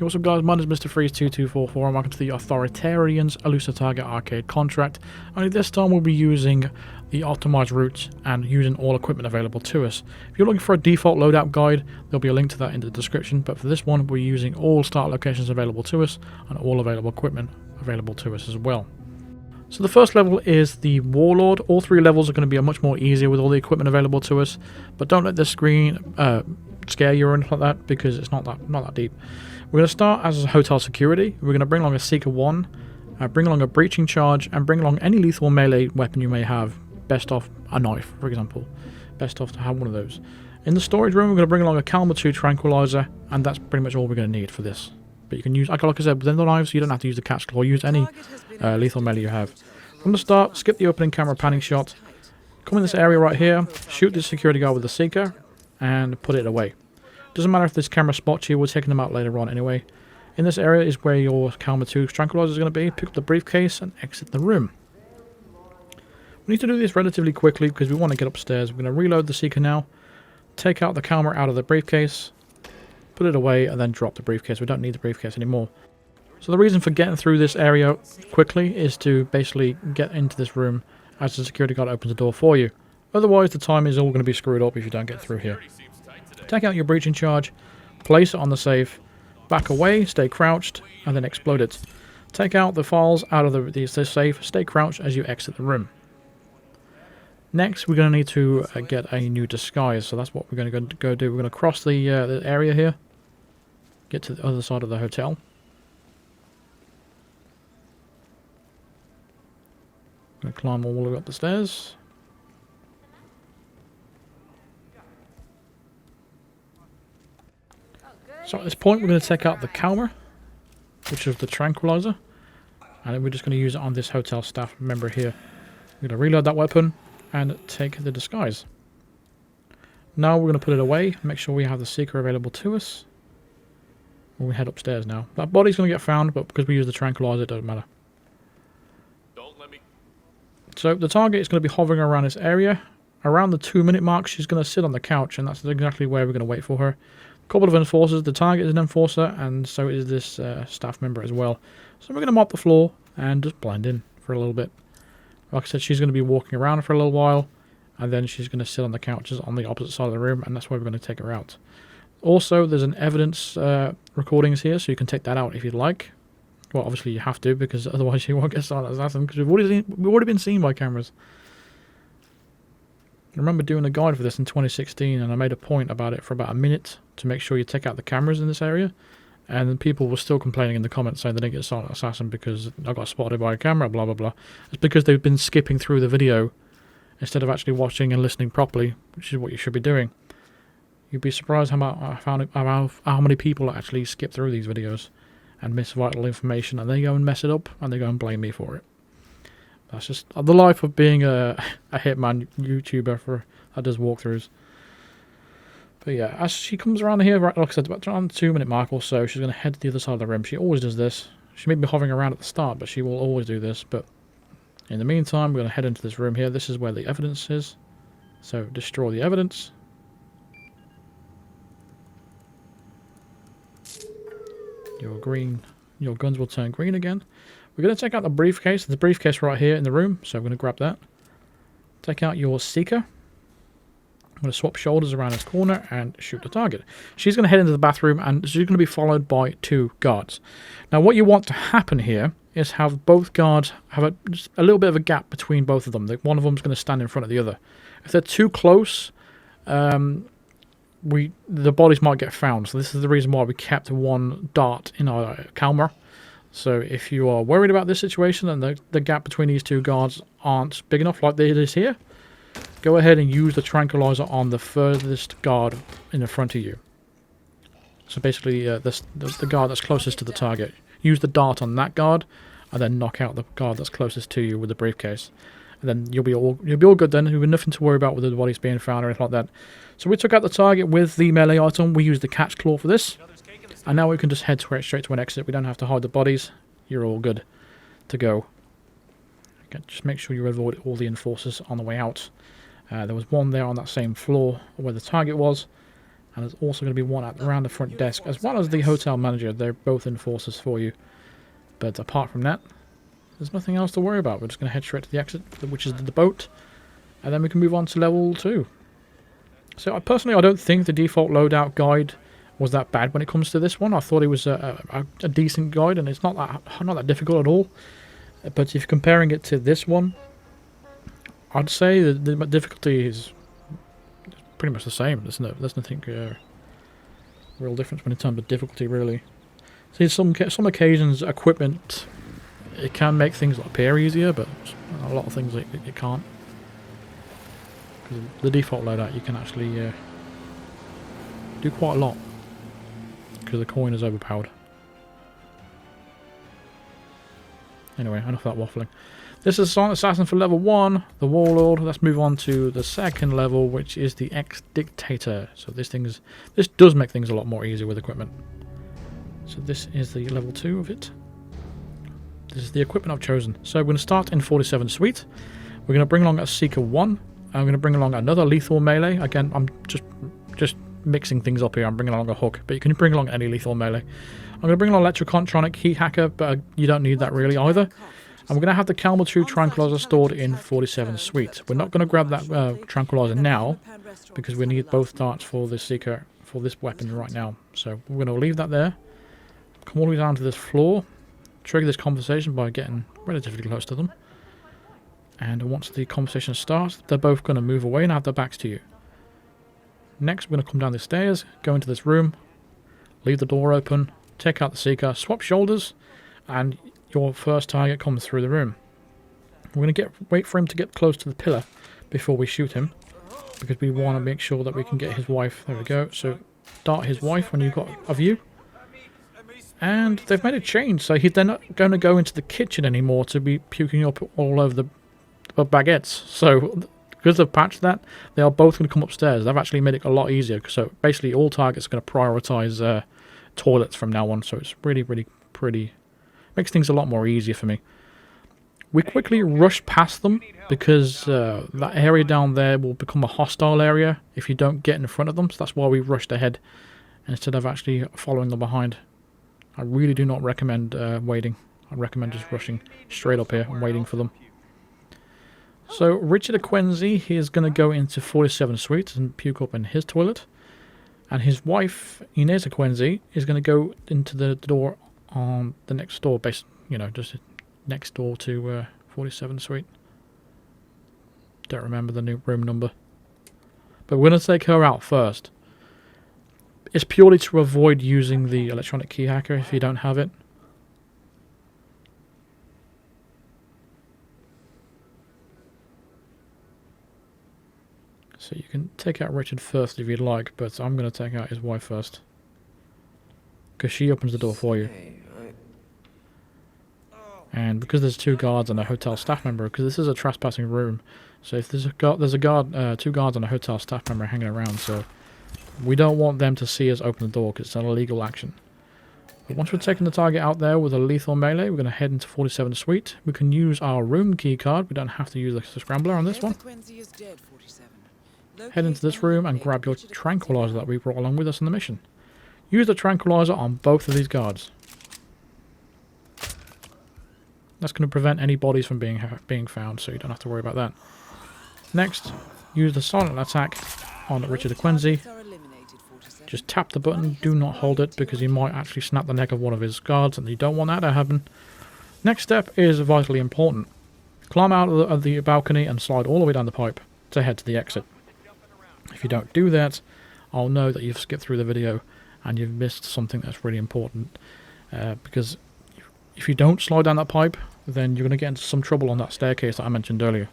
What's up guys, my name is Mr. Freeze2244 and welcome to the Authoritarians Elusive Target Arcade contract. Only this time we'll be using the optimized route and using all equipment available to us. If you're looking for a default loadout guide, there'll be a link to that in the description, but for this one we're using all start locations available to us and all available equipment available to us as well. So the first level is the Warlord. All three levels are going to be much more easier with all the equipment available to us, but don't let this screen scare you or anything like that, because it's not that deep. We're going to start as hotel security. We're going to bring along a Seeker 1, bring along a breaching charge, and bring along any lethal melee weapon you may have. Best off a knife, for example. Best off to have one of those. In the storage room, we're going to bring along a Calma 2 tranquilizer, and that's pretty much all we're going to need for this. But you can use, like I said, within the knives, you don't have to use the catch claw. Use any lethal melee you have. From the start, skip the opening camera panning shot. Come in this area right here, shoot this security guard with the Seeker, and put it away. Doesn't matter if this camera spots you, we're taking them out later on anyway. In this area is where your Calma 2 tranquilizer is going to be. Pick up the briefcase and exit the room. We need to do this relatively quickly because we want to get upstairs. We're going to reload the Seeker now, take out the camera out of the briefcase, put it away, and then drop the briefcase. We don't need the briefcase anymore. So the reason for getting through this area quickly is to basically get into this room as the security guard opens the door for you. Otherwise the time is all going to be screwed up if you don't get through here. Take out your breaching charge, place it on the safe, back away, stay crouched, and then explode it. Take out the files out of the safe, stay crouched as you exit the room. Next, we're going to need to get a new disguise, so that's what we're going to go do. We're going to cross the area here, get to the other side of the hotel. Going to climb all the way up the stairs. So at this point we're going to take out the Calma, which is the tranquilizer, and then we're just going to use it on this hotel staff member here. We're going to reload that weapon and take the disguise. Now we're going to put it away, make sure we have the Seeker available to us. We'll head upstairs now. That body's going to get found, but because we use the tranquilizer it doesn't matter. So the target is going to be hovering around this area. Around the 2-minute mark she's going to sit on the couch, and that's exactly where we're going to wait for her. A couple of enforcers. The target is an enforcer, and so is this staff member as well. So we're going to mop the floor and just blend in for a little bit. Like I said, she's going to be walking around for a little while, and then she's going to sit on the couches on the opposite side of the room, and that's where we're going to take her out. Also, there's an evidence recordings here, so you can take that out if you'd like. Well, obviously you have to, because otherwise you won't get silent assassin, because we've already been seen by cameras. I remember doing a guide for this in 2016, and I made a point about it for about a minute to make sure you take out the cameras in this area, and then people were still complaining in the comments saying they didn't get silent assassin because I got spotted by a camera, blah blah blah. It's because they've been skipping through the video instead of actually watching and listening properly, which is what you should be doing. You'd be surprised how many people actually skip through these videos and miss vital information, and they go and mess it up, and they go and blame me for it. That's just the life of being a Hitman YouTuber that does walkthroughs. But yeah, as she comes around here, right, like I said, about around the 2-minute mark or so, she's going to head to the other side of the room. She always does this. She may be hovering around at the start, but she will always do this. But in the meantime, we're going to head into this room here. This is where the evidence is. So destroy the evidence. Your guns will turn green again. We're going to take out the briefcase. There's a briefcase right here in the room, so we're going to grab that. Take out your Seeker. I'm going to swap shoulders around this corner and shoot the target. She's going to head into the bathroom, and she's going to be followed by 2 guards. Now what you want to happen here is have both guards have just a little bit of a gap between both of them. One of them is going to stand in front of the other. If they're too close, the bodies might get found. So this is the reason why we kept 1 dart in our Calma. So if you are worried about this situation and the gap between these 2 guards aren't big enough like it is here, go ahead and use the tranquilizer on the furthest guard in the front of you. So basically the guard that's closest to the target. Use the dart on that guard and then knock out the guard that's closest to you with the briefcase. And then you'll be all good then. You'll have nothing to worry about with the bodies being found or anything like that. So we took out the target with the melee item. We used the catch claw for this. And now we can just head straight to an exit. We don't have to hide the bodies. You're all good to go. Okay, just make sure you avoid all the enforcers on the way out. There was one there on that same floor where the target was. And there's also going to be one around the front desk, as well as the hotel manager. They're both enforcers for you. But apart from that, there's nothing else to worry about. We're just going to head straight to the exit, which is the boat. And then we can move on to level 2. So personally, I don't think the default loadout guide was that bad when it comes to this one. I thought it was a decent guide, and it's not that difficult at all. But if you're comparing it to this one, I'd say the difficulty is pretty much the same. There's nothing real difference when in terms of difficulty, really. See, some occasions, equipment, it can make things appear easier, but a lot of things it can't. Because the default loadout, you can actually do quite a lot, because the coin is overpowered. Anyway, enough of that waffling. This is Silent Assassin for level 1, the Warlord. Let's move on to the second level, which is the Ex-Dictator. So this does make things a lot more easier with equipment. So this is the level 2 of it. This is the equipment I've chosen. So we're going to start in 47 Suite. We're going to bring along a Seeker 1. I'm going to bring along another lethal melee. Again, I'm just mixing things up here. I'm bringing along a hook, but you can bring along any lethal melee. I'm going to bring along Electrocontronic Heat Hacker, but you don't need that really either. I'm going to have the Calmer 2 Tranquilizer stored in 47 Suite. We're not going to grab that Tranquilizer now, because we need both darts for the Seeker, for this weapon right now. So we're going to leave that there. Come all the way down to this floor. Trigger this conversation by getting relatively close to them. And once the conversation starts, they're both going to move away and have their backs to you. Next, we're going to come down the stairs, go into this room, leave the door open, take out the Seeker, swap shoulders, and your first target comes through the room. We're going to wait for him to get close to the pillar before we shoot him, because we want to make sure that we can get his wife. There we go. So dart his wife when you've got a view. And they've made a change, so they're not going to go into the kitchen anymore to be puking up all over the baguettes. So because they've patched that, they are both going to come upstairs. They've actually made it a lot easier. So basically all targets are going to prioritise toilets from now on. So it's really, really pretty. Makes things a lot more easier for me. We quickly rush past them because that area down there will become a hostile area if you don't get in front of them. So that's why we rushed ahead instead of actually following them behind. I really do not recommend waiting. I recommend just rushing straight up here and waiting for them. So Richard Aquenzi, he is going to go into 47 Suite and puke up in his toilet. And his wife, Inez Aquenzi, is going to go into the door on the next door, just next door to 47 Suite. Don't remember the new room number. But we're going to take her out first. It's purely to avoid using the electronic key hacker if you don't have it. So you can take out Richard first if you'd like, but I'm going to take out his wife first. Because she opens the door for you. And because there's 2 guards and a hotel staff member, because this is a trespassing room, so if there's a guard, 2 guards and a hotel staff member hanging around, so we don't want them to see us open the door because it's an illegal action. But once we've taken the target out there with a lethal melee, we're going to head into 47 Suite. We can use our room key card. We don't have to use the scrambler on this one. Head into this room and grab your tranquilizer that we brought along with us on the mission. Use the tranquilizer on both of these guards. That's going to prevent any bodies from being found, so you don't have to worry about that. Next, use the silent attack on Richard Aquenzi. Just tap the button, do not hold it, because you might actually snap the neck of one of his guards, and you don't want that to happen. Next step is vitally important. Climb out of the balcony and slide all the way down the pipe to head to the exit. If you don't do that, I'll know that you've skipped through the video and you've missed something that's really important. Because if you don't slide down that pipe, then you're going to get into some trouble on that staircase that I mentioned earlier.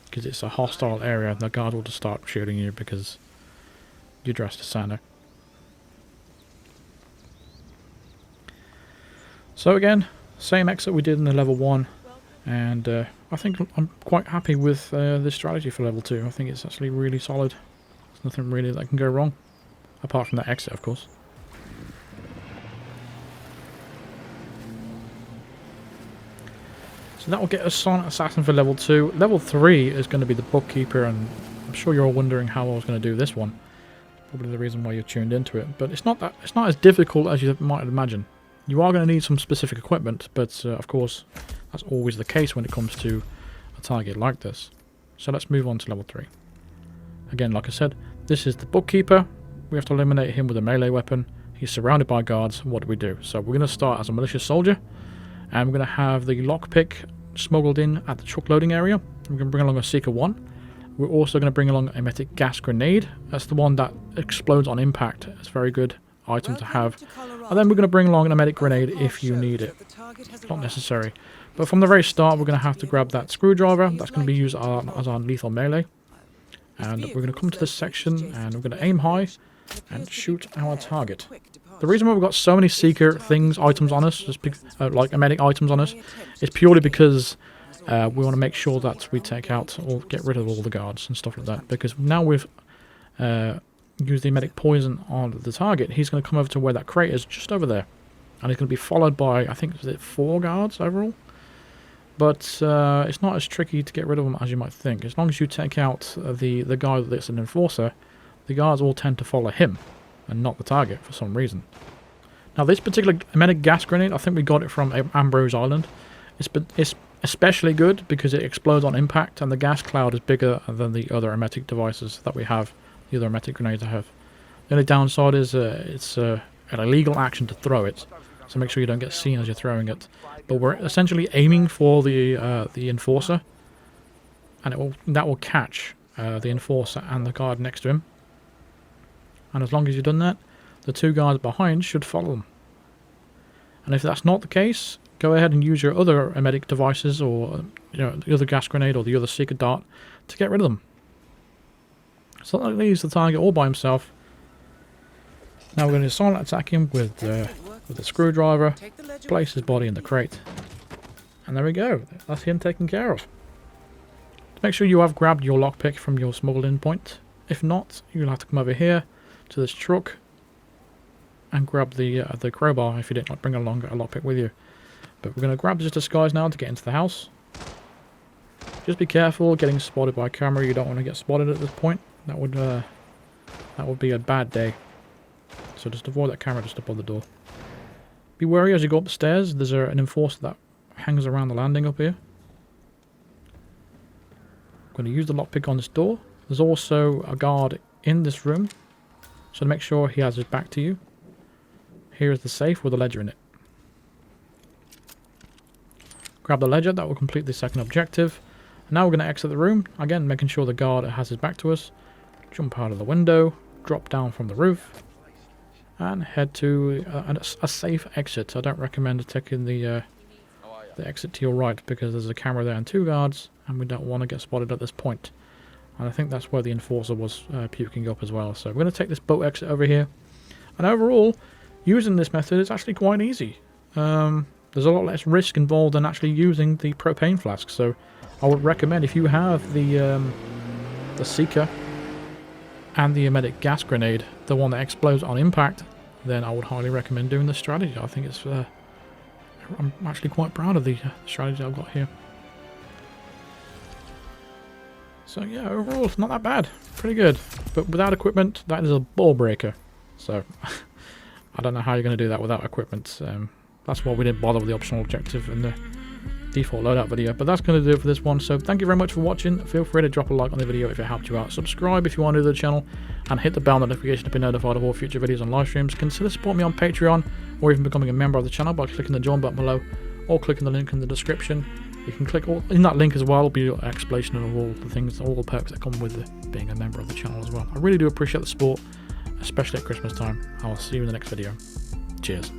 Because it's a hostile area, and the guard will just start shooting you because you're dressed as Santa. So again, same exit we did in the level 1, and I think I'm quite happy with this strategy for level 2. I think it's actually really solid. There's nothing really that can go wrong, apart from that exit, of course. So that will get us Silent Assassin for level 2. Level 3 is going to be the Bookkeeper, and I'm sure you're all wondering how I was going to do this one. probably the reason why you're tuned into it. But it's not as difficult as you might imagine. You are going to need some specific equipment, but of course, that's always the case when it comes to a target like this. So let's move on to level 3. Again, like I said, this is the Bookkeeper. We have to eliminate him with a melee weapon. He's surrounded by guards. What do we do? So we're going to start as a malicious soldier, and we're going to have the lockpick smuggled in at the truck loading area. We're going to bring along a Seeker 1. We're also going to bring along a metic gas grenade. That's the one that explodes on impact. It's a very good item to have. And then we're going to bring along an emetic grenade if you need it. It's not necessary. But from the very start, we're going to have to grab that screwdriver. That's going to be used as our lethal melee. And we're going to come to this section, and we're going to aim high and shoot our target. The reason why we've got so many Seeker items on us, just like emetic items on us, is purely because we want to make sure that we take out or get rid of all the guards and stuff like that. Because now we've used the emetic poison on the target, he's going to come over to where that crate is, just over there. And he's going to be followed by, I think, is it 4 guards overall? But it's not as tricky to get rid of them as you might think. As long as you take out the guy that's an enforcer, the guards all tend to follow him and not the target for some reason. Now this particular emetic gas grenade, I think we got it from Ambrose Island. It's especially good because it explodes on impact, and the gas cloud is bigger than the other emetic devices that we have, the other emetic grenades I have. The only downside is it's an illegal action to throw it, so make sure you don't get seen as you're throwing it. But we're essentially aiming for the enforcer, and that will catch the enforcer and the guard next to him. And as long as you've done that, the 2 guards behind should follow them. And if that's not the case, go ahead and use your other emetic devices, or the other gas grenade or the other Seeker dart to get rid of them. So that leaves the target all by himself. Now we're going to silent attack him with the screwdriver, place his body in the crate. And there we go. That's him taken care of. Make sure you have grabbed your lockpick from your smuggled in point. If not, you'll have to come over here to this truck and grab the crowbar if you didn't bring along a lockpick with you. But we're going to grab this disguise now to get into the house. Just be careful getting spotted by camera. You don't want to get spotted at this point. That would be a bad day. So just avoid that camera just above the door. Be wary as you go up the stairs. There's an enforcer that hangs around the landing up here. I'm going to use the lockpick on this door. There's also a guard in this room, so to make sure he has his back to you. Here is the safe with a ledger in it. Grab the ledger, that will complete the second objective. And now we're going to exit the room, again making sure the guard has his back to us. Jump out of the window, drop down from the roof, and head to a safe exit. I don't recommend taking the exit to your right because there's a camera there and 2 guards, and we don't want to get spotted at this point. And I think that's where the enforcer was puking up as well. So we're going to take this boat exit over here. And overall, using this method is actually quite easy. There's a lot less risk involved than actually using the propane flask. So I would recommend, if you have the Seeker and the emetic gas grenade, the one that explodes on impact, then I would highly recommend doing this strategy. I think it's I'm actually quite proud of the strategy I've got here. So yeah, overall it's not that bad. Pretty good. But without equipment, that is a ball breaker. So I don't know how you're going to do that without equipment. That's why we didn't bother with the optional objective in the default loadout video. But that's going to do it for this one. So thank you very much for watching. Feel free to drop a like on the video if it helped you out. Subscribe if you want to the channel, and hit the bell notification to be notified of all future videos and live streams. Consider supporting me on Patreon, or even becoming a member of the channel by clicking the join button below, or clicking the link in the description. You can click in that link as well. Will be an explanation of all the things, all the perks that come with being a member of the channel as well. I really do appreciate the support, especially at Christmas time. I will see you in the next video. Cheers.